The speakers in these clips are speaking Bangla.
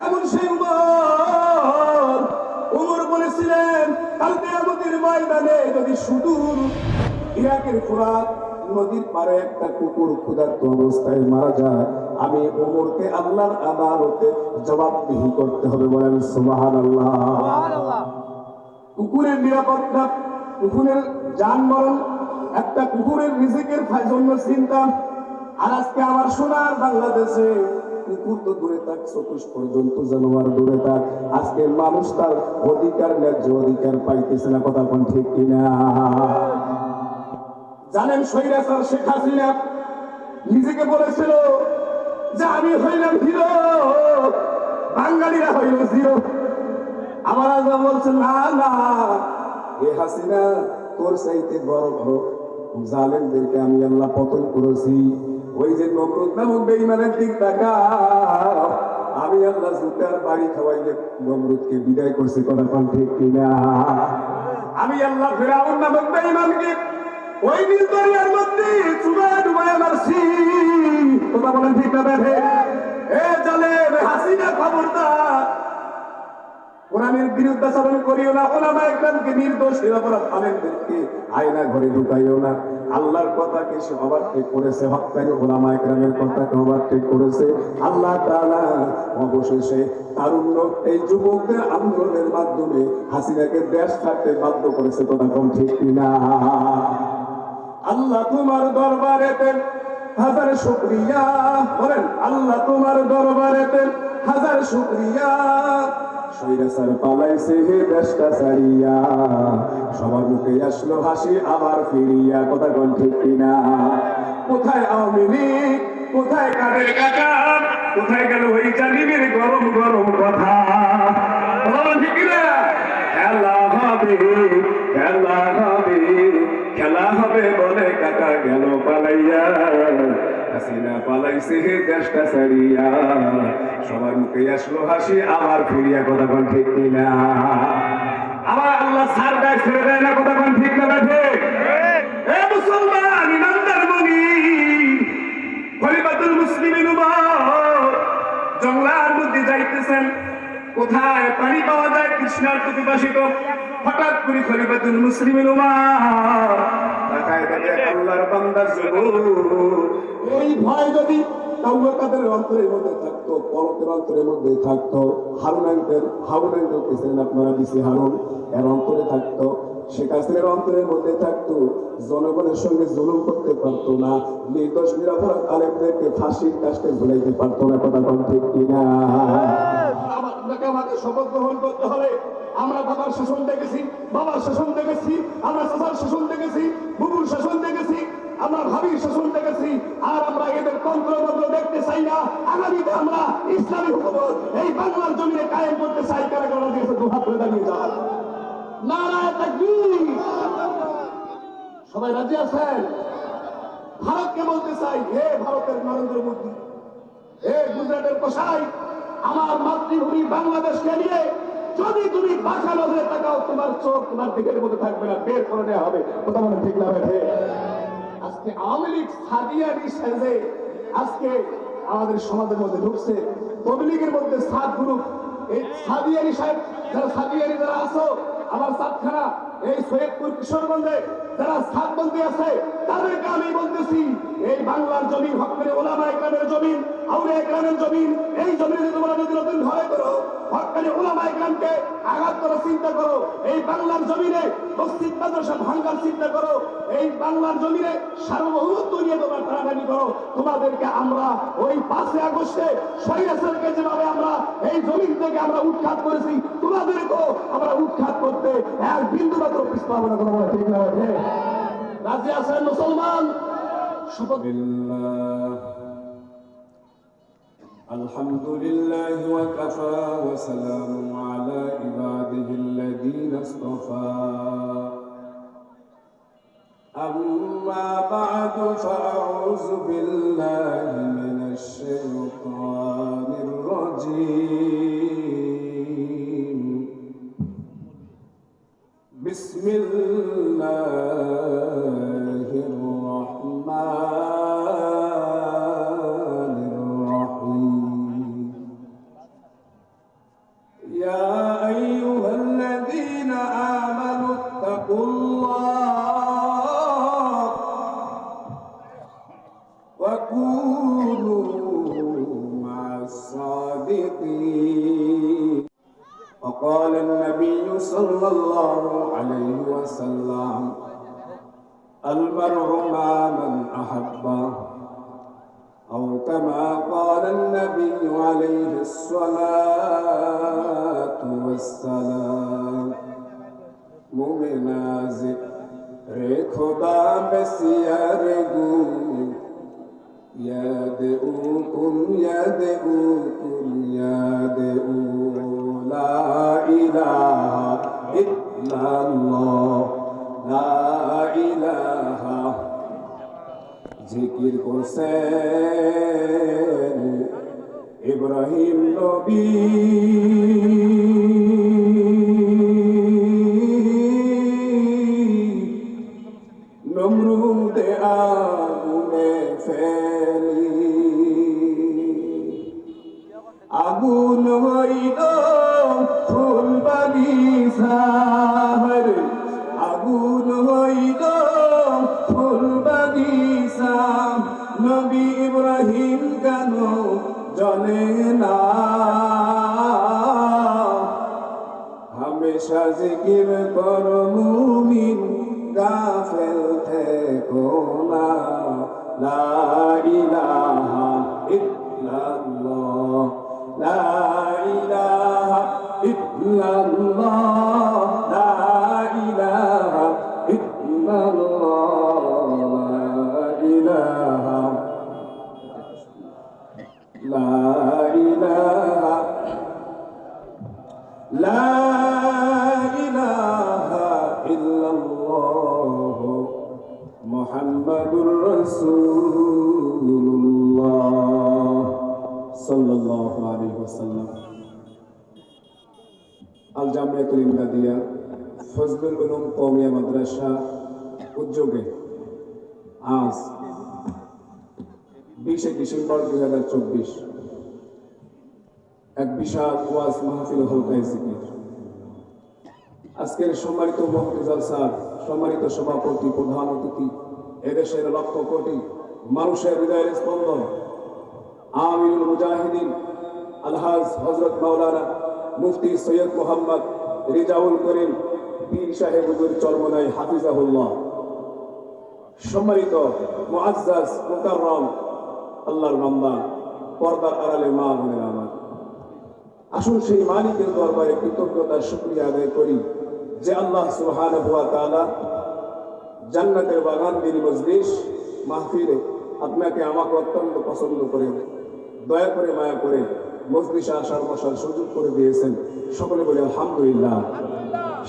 এমন সেই উমর বলেছিলেন, কালকে আমাদের ময়দানে যদি সুদূর ইরাকের ফোরাত নদীর পারে একটা কুকুর ক্ষুধার্ত অবস্থায় মারা যায়, আমি ওমরকে আল্লাহর আদালতে জবাবদিহি করতে হবে। বলেন সুবহানাল্লাহ। কুকুরের নিরাপত্তা, কুকুরের জান মরণ, একটা কুকুরের রিজিকের জন্য চিন্তা। আর আজকে আমার সোনার বাংলাদেশে কুকুর তো দূরে থাক, চতুষ পর্যন্ত জানোয়ার দূরে থাক, আজকে মানুষ তার অধিকার, ন্যায্য অধিকার পাইতেছে না। কথা কোন ঠিক কিনা? জানেন স্বৈরাচার শেখ হাসিনা নিজেকে বলেছিল যে আমি হইলাম হিরো, বাঙালিরা হইল জিরো। আমার আজম বলছে না না, এ হাসিনা তোর চাইতে বড় বড় জালেমদেরকে আমি আল্লাহ পতন করেছি। ওই যে নমরুদ নামক বেঈমানের দিক টাকা আমি আল্লাহ জুতার বাড়ি খাওয়াইলে নমরুদকে বিদায় করছি। কথা কোন ঠিক কিনা? আমি আল্লাহ ফিরআউন নামক বেঈমানকে ওই নীল দরিয়ার মধ্যে চুবায় ডুবায় মারছি। কথা বলেন ঠিক না বেঠে? এ জালেম হাসিনা, খবরদার কোরআনের বিরুদ্ধাচরণ করিও না। ওলামায়ে কেরামকে নির্দোষ নিরপরাধ আলেমদেরকে আয়না ঘরে ঢুকাইও না। আল্লাহর কথাকে সে ওভারটেক করেছে, হক্কানি ওলামায়ে কেরামের কথাকে ওভারটেক করেছে। আল্লাহ তাআলা অবশেষে তারুণ্য এই যুবকদের আন্দোলনের মাধ্যমে হাসিনাকে দেশ ছাড়তে বাধ্য করেছে। কথা কোন ঠিক কিনা? আল্লাহ তোমার দরবারেতে হাজার শুকরিয়া। বলেন আল্লাহ তোমার দরবারেতে হাজার শুকরিয়া। স্বৈরাচার পালাইছে হে দেশটা ছাড়িয়া, সবার মুখে আসলো হাসি আবার ফিরিয়া। কথা কোন ঠিক কিনা? কোথায় আওয়ামী লীগ, কোথায় কাদের কাকা, কোথায় গেল ওই জালিমের গরম গরম কথা? ঠিক কিনা? খেলা হবে, খেলা হবে, খেলা হবে বলে কাকা গেল পালাইয়া। হাসিনা পালাইছে হে দেশটা ছাড়িয়া, সবার মুখে আসলো হাসি আবার ফিরিয়া। কথা কোন ঠিক কিনা? আবার আল্লাহ ছাড় দেয়, ছেড়ে দেয় না। কথা কোন ঠিক না বেঠে? এ মুসলমান ইমানদার মুমিন, খলিফাতুল মুসলিমিন উমর জঙ্গলার মধ্যে যাইতেছেন। কোথায় পানি পাওয়া যায় কৃষ্ণার প্রতিবাসিত, হঠাৎ করে খলিফাতুল মুসলিমিন উমর তাকায় দেখে আল্লাহর বান্দা যুবক। এই ভয় যদি কাউকাদের অন্তরের মধ্যে থাকতো, পলকের অন্তরের মধ্যে থাকতো, হারুন আঙ্কেল ছিলেন আপনারা, বিসি হারুন, এর অন্তরে থাকতো, শেখ হাসিনার অন্তরের মধ্যে থাকতো, জনগণের সঙ্গে জুলুম করতে পারতো না, নির্দোষ নিরপরাধ আলেমদেরকে ফাঁসির কাস্টে ঝুলাইতে পারতো না। কথা কোন ঠিক কিনা? আপনাকে আমাকে শপথ গ্রহণ করতে হবে। আমরা বাবার শাসন দেখেছি, বাবার শাসন দেখেছি, আমরা চাচার শাসন দেখেছি, বুবুর শাসন দেখেছি, আমরা ভাবির শাসন দেখেছি, আর আমরা এদের তন্ত্রমন্ত্র দেখতে চাই না। আগামীতে আমরা ইসলামী হুকুমত এই বাংলার জমিনে কায়েম করতে চাই। কারা কারা দিয়েছে দুহাত করে দাঁড়িয়ে যান। নারায়ে তাকবীর। সবাই রাজি আছেন? ভারতকে বলতে চাই, হে ভারতের নরেন্দ্র মোদী, হে গুজরাটের কসাই, আমার মাতৃভূমি বাংলাদেশকে নিয়ে যদি তুমি বাঁকা নজরে তাকাও, তোমার চোখ তোমার দিকের মধ্যে থাকবে না, বের করে নেওয়া হবে। কথা বলে ঠিক না বেঠে? আজকে আওয়ামী লীগ সাদিয়ানি সেজে আজকে আমাদের সমাজের মধ্যে ঢুকছে। তবলিগের মধ্যে সাত গ্রুপ, এই সাদিয়ানি সাহেব যারা, সাদিয়ানি যারা আছো আমার সাতখানা এই সৈয়দপুর কিশোরগঞ্জে যারা সাতবন্দী আছে, তাদেরকে আমি বলতেছি, এই বাংলার জমিন হক্কানি ওলামায়ে কেরামের জমিন, আউলিয়া কেরামের জমিন, এই জমিনে তোমরা যদি নতুন ঘরে করো, হক্কানি ওলামায়ে কেরামকে আঘাত করার চিন্তা করো, এই বাংলার জমিনে মসজিদ মাদ্রাসা ভাঙার চিন্তা করো, এই বাংলার জমিনে সার্বভৌমত্ব নিয়ে তোমরা টানাটানি করো, তোমাদেরকে আমরা ওই 5 আগস্টে স্বৈরাচারকে যেভাবে আমরা এই জমিন থেকে আমরা উৎখাত করেছি, তোমাদেরকেও আমরা উৎখাত করতে এক বিন্দু মাত্র পিছপা হবে না। কোনো বলে ঠিক না? রাজি আছেন মুসলমান? আলহামদুলিল্লাহ ওয়া কাফা ওয়া সালামুন আলা ইবাদিহিল্লাযীনা ইসতাফা। আম্মা বা'দু ফাআউযু বিল্লাহি মিনাশ শাইতানির রাজীম। বিসমিল্লাহির রাহমানির রাহিম। يا أيها الذين آمنوا اتقوا الله وكونوا مع الصادقين. وقال النبي صلى الله عليه وسلم المرء مع من أحبه أو كما قال النبي عليه الصلاة والسلام مؤمناز رخدا بسيارغو يدعوكم لا إله إلا الله لا إله জিকির করছেন ইব্রাহিম নবী নমরুদে আগুনে ফেলি আগুন হইল ফুল বাগিচা আগুন হইল ফুল বাগিচা নবী ইব্রাহিম কেন জ্বলে না হামেশা জিকির করো মুমিন গাফেল থেকো না লা ইলাহা ইল্লাল্লাহ লা ইলাহা ইল্লাল্লাহ লা ইলাহা ইল্লাল্লাহ লা ইলাহা লা ইলাহা ইল্লাল্লাহ মুহাম্মাদুর রাসূলুল্লাহ সাল্লাল্লাহু আলাইহি ওয়াসাল্লাম। আল জামিয়াতুল ইমদাদিয়া ফজলুল উলুম কওমিয়া মাদ্রাসা উদ্যোগে আজ 20 ডিসেম্বর 2024 এক বিশাল ওয়াজ মাহফিল হলকায় জিকির। আজকের সম্মানিত মুফতি জালসার সম্মানিত সভাপতি প্রধান অতিথি এদেশের লক্ষ কোটি মানুষের হৃদয়ের স্পন্দন আমিরুল মুজাহিদিন আলহাজ হযরত মাওলানা মুফতি সৈয়দ মোহাম্মদ রিজাউল করিম পীর সাহেব হুজুর চরমনাই হাফিজাহুল্লাহ, সম্মানিত মুআজ্জাজ মুকাররম আল্লাহর বান্দা পর্দার আড়ালে মা বোনেরা আমার, আসুন সেই মালিকের দরবারে কৃতজ্ঞতার শুকরিয়া আদায় করি যে আল্লাহ সুবহানাহু ওয়া তাআলা জান্নাতের বাগান দিনী মজলিস মাহফিলে আপনাকে আমাকে অত্যন্ত পছন্দ করে দয়া করে মায়া করে মজলিসে আসার বসার সুযোগ করে দিয়েছেন। সকলে বলি আলহামদুলিল্লাহ।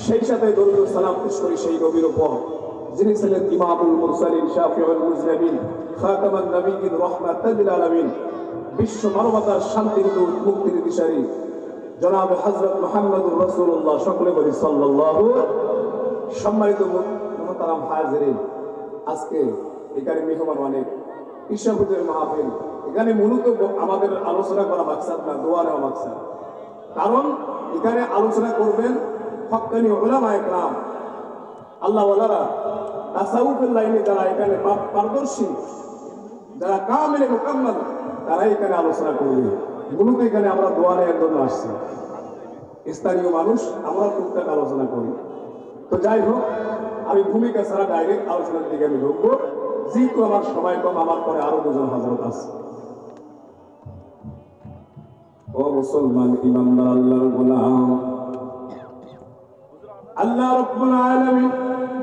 সেই সাথে দরুদ ও সালাম পেশ করি সেই নবীর উপর যিনি ছিলেন ইমামুল মুরসালিন শাফিউল মুজনিবিন খাতামান নবিয়্যিন রাহমাতাল লিল আলামিন, বিশ্ব মানবতার শান্তির দূত মুক্তির দিশারি জনাব হযরত মুহাম্মদুর রাসূলুল্লাহ। সকলে বলি সাল্লাল্লাহু। সম্মানিত মুহতারাম হাজিরিন, আজকে এখানে মেহমান অনেক, ইশাহুদের মাহফিল, এখানে মূলত আমাদের আলোচনা করা মাকসাদ না, দোয়া নেওয়া মাকসাদ। কারণ এখানে আলোচনা করবেন হক্কানি উলামায়ে কেরাম, আল্লাহ ওয়ালারা, তাসাউফের লাইনে যারা এখানে পারদর্শী, যারা কামিলে মুকাম্মাল, তারা এখানে আলোচনা করবে। মূলত এখানে আমরা দোয়া নেওয়ার জন্য আসছি, স্থানীয় মানুষ, আমরা টুকটাক আলোচনা করি। তো যাই হোক, আমি ভূমিকা ছাড়া ডাইরেক্ট আলোচনার দিকে আমি ঢুকবো, যেহেতু আমার সময় কম, আমার পরে আরো দুজন হযরত আছে। ও মুসলমান ইমানদার আল্লাহর গোলাম, আল্লাহ রাব্বুল আলামিন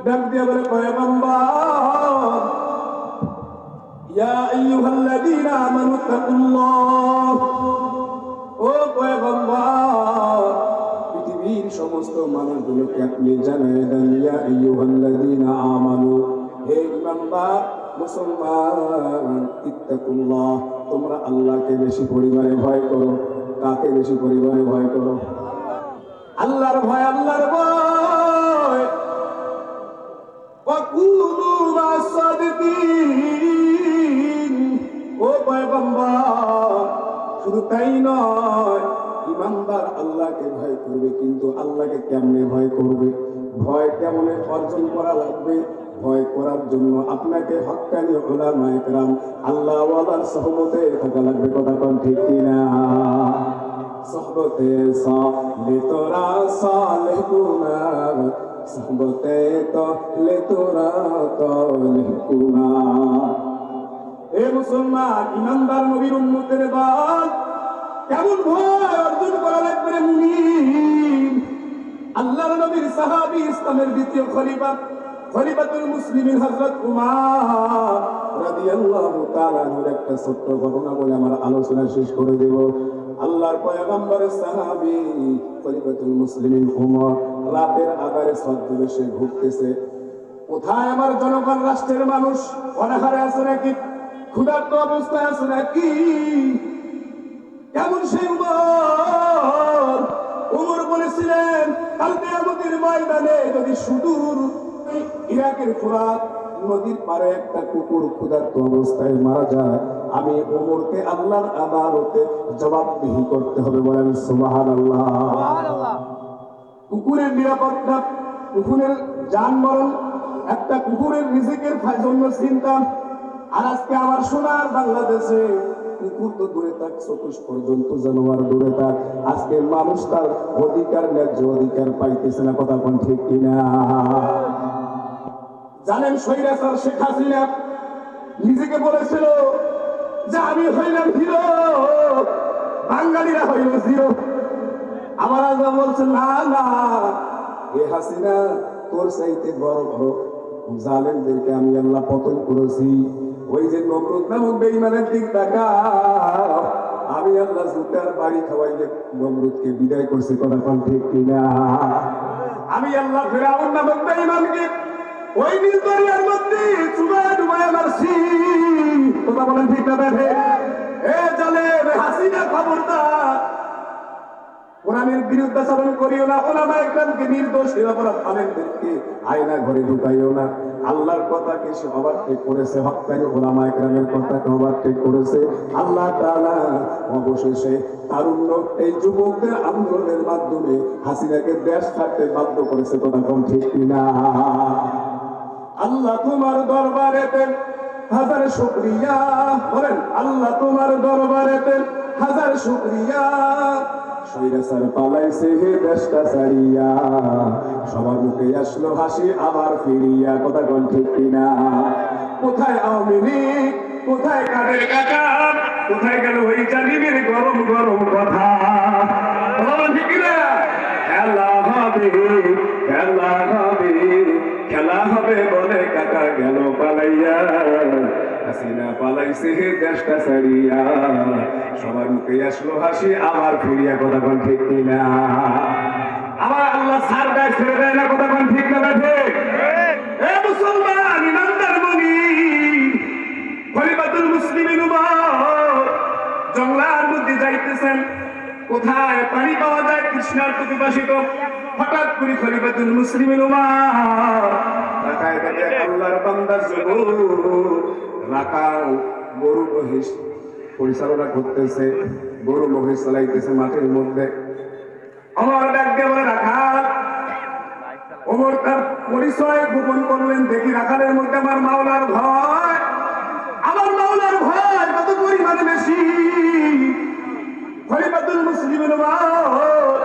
ডাক দিয়ে বলে পয়গম্বর, ইয়া আইয়ুহাল্লাযীনা আমানু তাকুল্লাহ, ও পয়গম্বর পৃথিবীর সমস্ত মানুষগুলোকে আপনি জানিয়ে দেন, ইয়া আইয়ুহাল্লাযীনা আমানু, হে ইমানদার মুসলমান, ইত্তাকুল্লাহ, তোমরা আল্লাহকে বেশি পরিমাণে ভয় করো। কাকে বেশি পরিমাণে ভয় করো? আল্লাহর ভয়, আল্লাহর ভয়। ওয়াকুনু মা'আস-সাদিকিন, ও পয়গম্বর শুধু তাই নয়, ইমানদার আল্লাহকে ভয় করবে, কিন্তু আল্লাহকে কেমনে ভয় করবে? ভয় কেমনে অর্জন করা লাগবে? ভয় করার জন্য আপনাকে হক্কানি উলামায়ে কেরাম আল্লাহ ওয়ালার সহবতে থাকা লাগবে। কথা কোন ঠিক কিনা? সহবতে সালে তোরা সালেহ গুনাহ, সহবতে তাহলে তোরা তালেহ গুনাহ। এ মুসলমান, ইমানদার নবীর উম্মতের দল, কেমন ভয় অর্জন করা লাগবে রে মুমিন? আল্লাহর নবীর সাহাবী, ইসলামের দ্বিতীয় খলিফা, খলিফাতুল মুসলিমিন হযরত উমর রাদিয়াল্লাহু তাআলা আনহুর একটা ছোট্ট ঘটনা বলে আমার আলোচনা শেষ করে দেব। আল্লাহর পয়গম্বরের সাহাবী খলিফাতুল মুসলিমিন উমর রাতের আঁধারে ছদ্মবেশে ঘুরতেছে। কোথায় আমার জনগণ, রাষ্ট্রের মানুষ অনাহারে আছে নাকি? ক্ষুধার্ত অবস্থায় আছে নাকি? কেমন সেই উমর? উমর বলেছিলেন, কাল কিয়ামতের ময়দানে যদি সুদূর ইরাকের ফুরাত নদীর পারে একটা কুকুর ক্ষুধার্ত অবস্থায় মারা যায়, আমি উমরকে আল্লাহর আদালতে জবাবদিহি করতে হবে। বলেন সুবহানাল্লাহ। কুকুরের নিরাপত্তা, কুকুরের জান মরণ, একটা কুকুরের রিজিকের জন্য চিন্তা। আর আজকে আমার সোনার বাংলাদেশে কুকুর তো দূরে থাক, চতুষ পর্যন্ত জানোয়ার দূরে থাক, আজকে মানুষ তার অধিকার, ন্যায্য অধিকার পাইতেছে না। কথা কোন ঠিক কিনা? জানেন, স্বৈরাচার শেখ হাসিনা নিজেকে বলেছিল যে আমি হইলাম হিরো, বাঙালিরা হইল জিরো। আমার আল্লাহ বলছে না না, এ হাসিনা, তোর চাইতে বড় বড় জালেমদেরকে আমি আল্লাহ পতন করেছি। ওই যে নমরুদ নামক বেঈমানের দিক তাকাও, আমি আল্লাহ জুতার বাড়ি খাওয়াইলে নমরুদকে বিদায় করছি। কথা কোন ঠিক কিনা? আমি আল্লাহ ফিরআউন নামক বেঈমানকে ওই নীল দরিয়ার মধ্যে চুবায় ডুবায় মারছি। কথা বলেন ঠিক না বেঠে? এ জালেম হাসিনা, খবরদার, কোরআনের বিরুদ্ধাচরণ করিও না। ওলামায়ে কেরামকে, নির্দোষ নিরপরাধ আলেমদেরকে আয়না ঘরে ঢুকাইও না। আল্লাহর কথাকে সে ওভারটেক করেছে, হক্কানি ওলামায়ে কেরামের কথাকে ওভারটেক করেছে। আল্লাহ তাআলা অবশেষে তারুণ্য এই যুবকদের আন্দোলনের মাধ্যমে হাসিনাকে দেশ ছাড়তে বাধ্য করেছে। কথা কোন ঠিক কিনা? আল্লাহ তোমার দরবারেতে হাজার শুকরিয়া। বলেন, আল্লাহ তোমার দরবারেতে হাজার শুকরিয়া। স্বৈরাচার পালাইছে হে দেশটা ছাড়িয়া, সবার মুখে আসলো হাসি আবার ফিরিয়া। কথা কোন ঠিক কিনা? কোথায় আওয়ামী লীগ, কোথায় কাদের কাকা, কোথায় গেল ওই জালিমের গরম গরম কথা? ঠিক কিনা? খেলা হবে, খেলা হবে, খেলা হবে বলে কাকা গেল পালাইয়া। হাসিনা পালাইছে হে দেশটা ছাড়িয়া, সবার মুখে আসলো হাসি আবার ফিরিয়া। কথা কোন ঠিক কিনা? আমার আল্লাহ ছাড় দেয়, ছেড়ে দেয় না। কথা কোন ঠিক না? ঠিক। এ মুসলমান, ইমানদার মুমিন, খলিফাতুল মুসলিমিন উমর জঙ্গলার মধ্যে যাইতেছেন। কোথায় পানি পাওয়া যায়? কৃষ্ণার্ত পিপাসিত। হঠাৎ করে খলিফাতুল মুসলিমিন উমর তাকায় দেখে আল্লাহর বান্দা রাখাল গরু মহিষ পরিচালনা করতেছে, গরু মহিষ চালাইতেছে মাঠের মধ্যে। আমার ডাক দিয়ে বলে, রাখাল। ওমর তার পরিচয় গোপন করলেন। দেখি রাখালের মধ্যে আমার মাওলার ভয়, আমার মাওলার ভয় কত পরিমাণে বেশি। খলিফাতুল মুসলিমিন উমর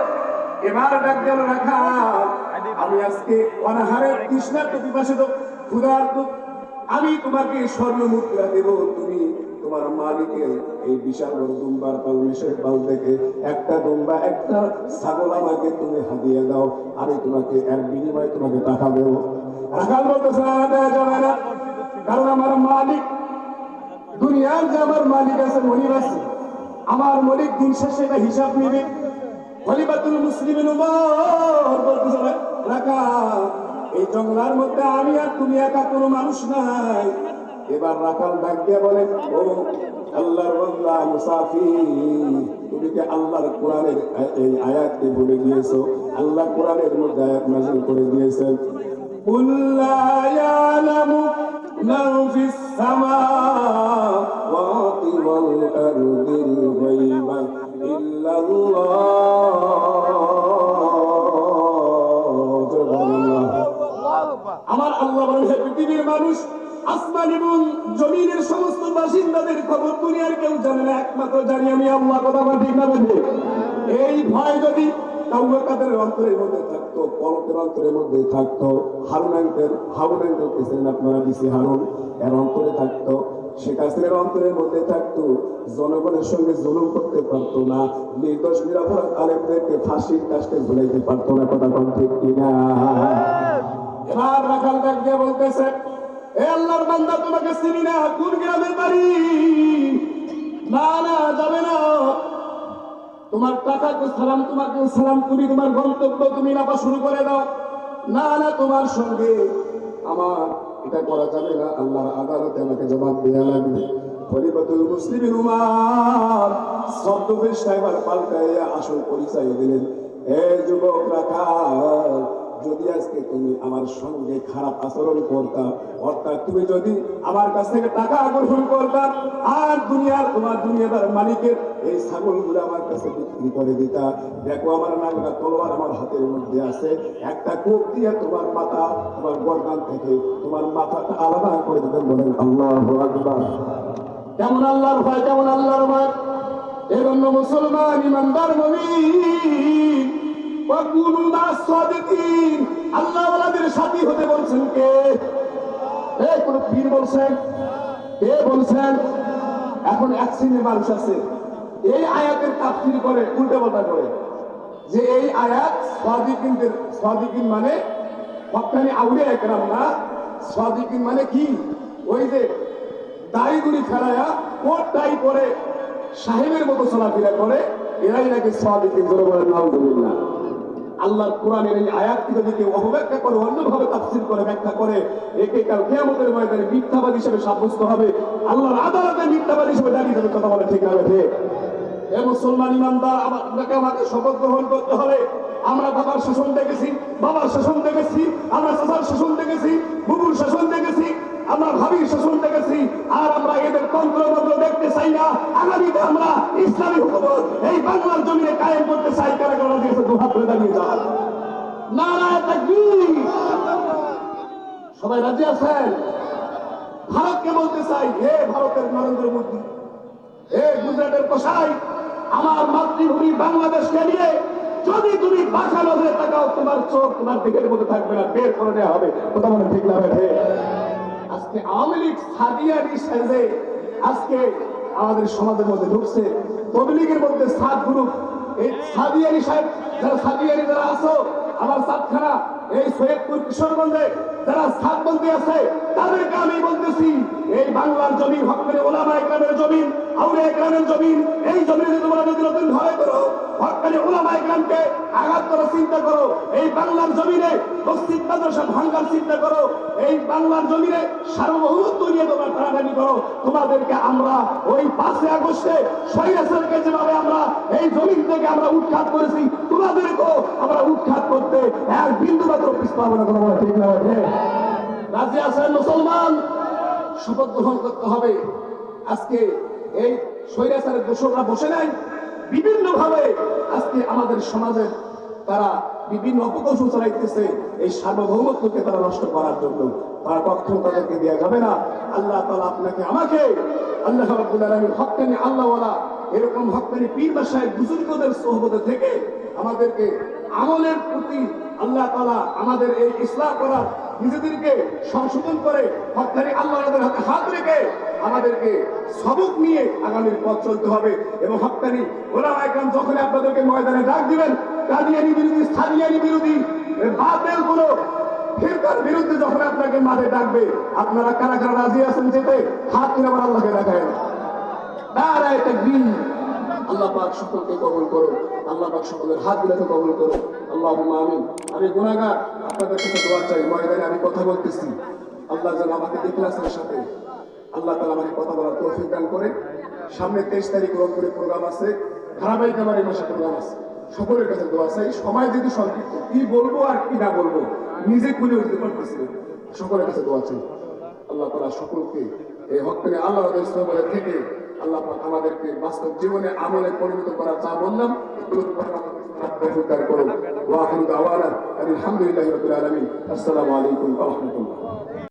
এবার ডাক দিয়ে বলে, রাখাল, আমি আজকে অনাহারে, তৃষ্ণার্ত পিপাসিত, ক্ষুধার্ত, আমি তোমাকে স্বর্ণ মুদ্রা দেব। তুমি তোমার মালিকের এই বিশাল বড় দুম্বার পাল, মেষের পাল থেকে একটা দুম্বা, একটা ছাগল আমাকে তুমি হাদিয়া দাও, আমি তোমাকে এর বিনিময়ে তোমাকে টাকা দেবো। রাখাল বলতেছে, দেওয়া যাবে না, কারণ আমার মালিক, দুনিয়ার যে আমার মালিক আছে, মনিব আছে, আমার মালিক দিন শেষে এটা হিসাব নিবে। খলিফাতুল মুসলিমিন উমর বলতেছে, রাখাল, এই জঙ্গলার মধ্যে আমি আর তুমি একা, কোনো মানুষ নাই। এবার রাখাল ডাক দিয়ে বলেন, ও আল্লাহর বান্দা মুসাফির, তুমি কি আল্লাহর কোরআনের এই আয়াতকে ভুলে গিয়েছো? আল্লাহ কোরআনের মধ্যে আয়াত নাযিল করে দিয়েছেন, কুল লা ইয়ালামু মান ফিস সামাওয়াতি ওয়াল আরদিল গায়বা আমার আল্লাহ বলেন, হে পৃথিবীর মানুষ, আসমান এবং জমিনের সমস্ত বাসিন্দাদের খবর দুনিয়ার কেউ জানে না, একমাত্র জানি আমি আল্লাহ। কথা বল ঠিক না বলবে? এই ভয় যদি কাউকাদের অন্তরের মধ্যে থাকতো, পলকের অন্তরের মধ্যে থাকতো, হারুন পেছিলেন আপনারা, বিসি হারুন, এর অন্তরে থাকতো, শেখ হাসিনার অন্তরের মধ্যে থাকতো, জনগণের সঙ্গে জুলুম করতে পারতো না, নির্দোষ নিরাপরাধ আলেমদেরকে ফাঁসির কাস্টে ঝুলাইতে পারতো না। কথা কোন ঠিক কিনা? এবার রাখাল ডাক দিয়ে বলতেছে, এ আল্লাহর বান্দা, তোমাকে চিনি না, কোন গ্রামের বাড়ি? না না, যাবে না, তোমার টাকাকে সালাম, তোমাকে সালাম, তুমি তোমার গন্তব্য তুমি নাপা শুরু করে দাও। না না, তোমার সঙ্গে আমার এটা করা যাবে না, আল্লাহর আদালতে আমাকে জবাব দেওয়া লাগবে। খলিফাতুল মুসলিমিন উমর ছদ্মবেশ সাহেবার পাল্টাইয়া আসল পরিচয় দিলেন, এ যুবক রাখাল, যদি আজকে তুমি আমার সঙ্গে খারাপ আচরণ করতা, অর্থাৎ তুমি যদি আমার কাছ থেকে টাকা গ্রহণ করতা আর তোমার দুনিয়াদার মালিকের এই ছাগলগুলো আমার কাছে বিক্রি করে দিতা, দেখো আমার নাঙ্গা তলোয়ার আমার হাতের মধ্যে আছে, একটা কোপ দিয়ে তোমার মাথা, তোমার গর্দান থেকে তোমার মাথাটা আলাদা করে দিতেন। বলেন আল্লাহু আকবার। কেমন আল্লাহর ভয়, কেমন আল্লাহর ভয়! এজন্য মুসলমান, ইমানদার মুমিন, আল্লাহওয়ালাদের সাথী হতে বলছেন কে? কোন পীর বলছেন? কে বলছেন? এখন এক শ্রেণীর মানুষ আছে এই আয়াতের তাফসীর করে উল্টা পাল্টা করে, যে এই আয়াত সাদিকিন মানে হক্কানি আউলিয়া একরাম না, সাদিকিন মানে কি? ওই যে দাড়ি ফেলায়া কোট টাই পরে সাহেবের মতো চলাফেরা করে, এরাই নাকি সাদিকিন। জোরে বলেন নাউযুবিল্লাহ। আল্লাহর কোরআনের এই আয়াতটি যদি কেউ অপব্যাখ্যা করে, অন্যভাবে তাফসীর করে, ব্যাখ্যা করে, একে কাল কিয়ামতের ময়দানে মিথ্যাবাদী হিসেবে সাব্যস্ত হবে, আল্লাহর আদালতে মিথ্যাবাদী হিসেবে দাঁড়িয়ে যাবে। কথা বলে ঠিক না? এ মুসলমান ইমানদার, আমাকে শপথ গ্রহণ করতে হবে। আমরা বাবার শাসন দেখেছি, বাবার শাসন দেখেছি, আমরা চাচার শাসন দেখেছি, বুবুর শাসন দেখেছি, আমরা ভাবির শাসন দেখেছি, আর আমরা এদের তন্ত্রমন্ত্র দেখতে চাই না। আগামীতে আমরা ইসলামী হুকুমত এই বাংলার জমিনে কায়েম করতে চাই। কারা কারা দিয়েছে দু হাত ধরে দাঁড়িয়ে যান। নারায়ে তাকবীর। সবাই রাজি আছেন? ভারতকে বলতে চাই, হে ভারতের নরেন্দ্র মোদী, হে গুজরাটের কসাই, আমার মাতৃভূমি বাংলাদেশকে নিয়ে যদি তুমি বাঁকা নজরে তাকাও, তোমার চোখ তোমার দিকের মধ্যে থাকবে না, বের করে দেওয়া হবে। কথা বলে ঠিক না? আজকে আওয়ামী লীগ সাদিয়ারি সেজে আজকে আমাদের সমাজের মধ্যে ঢুকছে। তবলিগের মধ্যে সাত গ্রুপ, এই সাদিয়ারি সাহেব, যারা সাদিয়ারি যারা আছো, আমার সাতখানা এই সৈয়দপুর কিশোরগঞ্জে যারা সাতবন্দী আছে, তাদেরকে আমি বলতেছি, এই বাংলার জমিন হকের ওলামা একরামের জমিন, আউলিয়া একরামের জমিন, এই জমিনে তোমরা যদি নতুন ভাবে করো, হকানি ওলামা একরামকে আঘাত করার চিন্তা করো, এই বাংলার জমিনে মসজিদ মাদ্রাসা ভাঙার চিন্তা করো, এই বাংলার জমিনে সার্বভৌমত্ব নিয়ে তোমরা টানাটানি করো, তোমাদেরকে আমরা ওই 5 আগস্টে স্বৈরাচারকে যেভাবে আমরা এই জমিন থেকে আমরা উৎখাত করেছি, তোমাদেরকেও আমরা উৎখাত করতে এক বিন্দু মাত্র পিছপাবো না। কোনো ঠিক না? রাজি আছেন মুসলমান? শপথ গ্রহণ করতে হবে। আজকে এই স্বৈরাচারের দোষরা বসে নাই, বিভিন্ন ভাবে আজকে আমাদের সমাজে তারা বিভিন্ন অপকৌশল চালাইতেছে এই সার্বভৌমত্বকে তারা নষ্ট করার জন্য। তার কখনো তাদেরকে দেওয়া যাবে না। আল্লাহ তাআলা আপনাকে আমাকে, আল্লাহ রাব্বুল আলামিন হক্কানি আল্লাহওয়ালা এরকম হক্কানি পীর বা সাহেব বুজুর্গদের সোহবতে থেকে আমাদেরকে আমলের প্রতি আল্লাহ তাআলা আমাদের এই ইসলাম করার, নিজেদেরকে সংশোধন করে হক্কানি আল্লাহর হাতে হাত রেখে আমাদেরকে সবক নিয়ে আগামীর পথ চলতে হবে। এবং হক্কানি ওলামা একরাম যখন আপনাদেরকে ময়দানে ডাক দিবেন, কাদিয়ানি বিরোধী, সাদিয়ানি বিরোধী, বাতিল কোনো ফিরকার বিরুদ্ধে যখন আপনাকে মাঠে ডাকবে, আপনারা কারা কারা রাজি আছেন যেতে? হাত তুলে আমার আল্লাহকে দেখায়। নারায়ে তাকবীর। আল্লাহ পাক সকলকে কবুল করুন, আল্লাহ পাক সকলের হাত গুলোকে কবুল করুন। আল্লাহুম্মা আমিন। আমি গুনাহগার, আপনাদের কাছে দোয়া চাই। ময়দানে আমি কথা বলতেছি, আল্লাহ যেন আমাকে ইখলাসের সাথে আল্লাহ তাআলা আমাকে কথা বলার তৌফিক দান করে। সামনে 23 তারিখ রংপুরে প্রোগ্রাম আছে, ধারাবাহিক আমার এই মাসে প্রোগ্রাম আছে। সকলের কাছে দোয়া চাই। সময় যদি সংক্ষিপ্ত, কি বলবো আর কি না বলবো নিজে খুলে উঠতে পারতেছি। সকলের কাছে দোয়া চাই। আল্লাহ তাআলা সকলকে এই হক্কানি আল্লাহর রাস্তায় থেকে আল্লাহ পাক আমাদেরকে বাস্তব জীবনে আমলে পরিণত করার যা বললাম করুন। ওয়া আখিরু দাওয়ানা আলহামদুলিল্লাহি রাব্বিল আলামিন। আসসালামু আলাইকুম ওয়া রাহমাতুল্লাহ।